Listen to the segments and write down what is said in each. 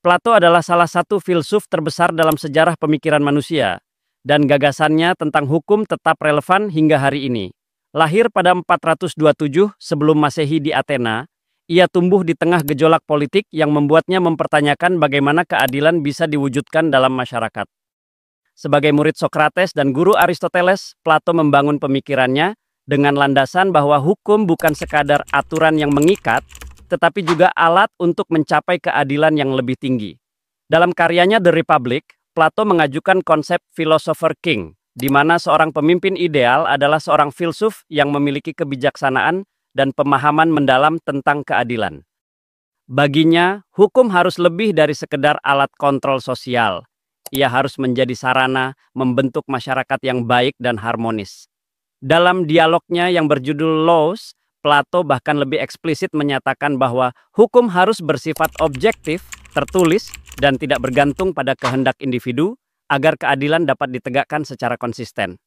Plato adalah salah satu filsuf terbesar dalam sejarah pemikiran manusia, dan gagasannya tentang hukum tetap relevan hingga hari ini. Lahir pada 427 sebelum Masehi di Athena, ia tumbuh di tengah gejolak politik yang membuatnya mempertanyakan bagaimana keadilan bisa diwujudkan dalam masyarakat. Sebagai murid Sokrates dan guru Aristoteles, Plato membangun pemikirannya dengan landasan bahwa hukum bukan sekadar aturan yang mengikat, tetapi juga alat untuk mencapai keadilan yang lebih tinggi. Dalam karyanya The Republic, Plato mengajukan konsep philosopher king, di mana seorang pemimpin ideal adalah seorang filsuf yang memiliki kebijaksanaan dan pemahaman mendalam tentang keadilan. Baginya, hukum harus lebih dari sekedar alat kontrol sosial. Ia harus menjadi sarana membentuk masyarakat yang baik dan harmonis. Dalam dialognya yang berjudul Laws, Plato bahkan lebih eksplisit menyatakan bahwa hukum harus bersifat objektif, tertulis, dan tidak bergantung pada kehendak individu agar keadilan dapat ditegakkan secara konsisten.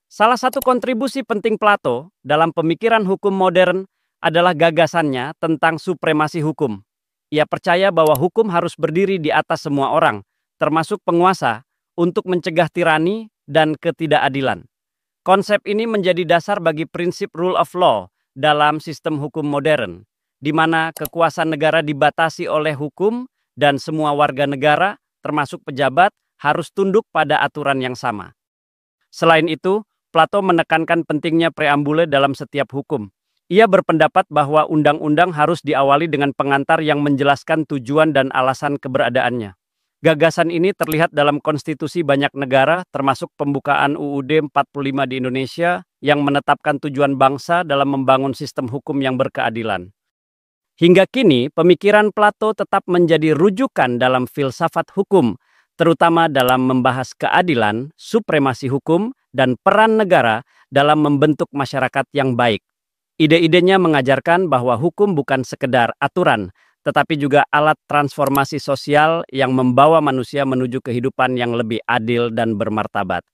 Salah satu kontribusi penting Plato dalam pemikiran hukum modern adalah gagasannya tentang supremasi hukum. Ia percaya bahwa hukum harus berdiri di atas semua orang, termasuk penguasa, untuk mencegah tirani dan ketidakadilan. Konsep ini menjadi dasar bagi prinsip rule of law dalam sistem hukum modern, di mana kekuasaan negara dibatasi oleh hukum dan semua warga negara, termasuk pejabat, harus tunduk pada aturan yang sama. Selain itu, Plato menekankan pentingnya preambule dalam setiap hukum. Ia berpendapat bahwa undang-undang harus diawali dengan pengantar yang menjelaskan tujuan dan alasan keberadaannya. Gagasan ini terlihat dalam konstitusi banyak negara, termasuk pembukaan UUD 45 di Indonesia, yang menetapkan tujuan bangsa dalam membangun sistem hukum yang berkeadilan. Hingga kini, pemikiran Plato tetap menjadi rujukan dalam filsafat hukum, terutama dalam membahas keadilan, supremasi hukum, dan peran negara dalam membentuk masyarakat yang baik. Ide-idenya mengajarkan bahwa hukum bukan sekedar aturan, tetapi juga alat transformasi sosial yang membawa manusia menuju kehidupan yang lebih adil dan bermartabat.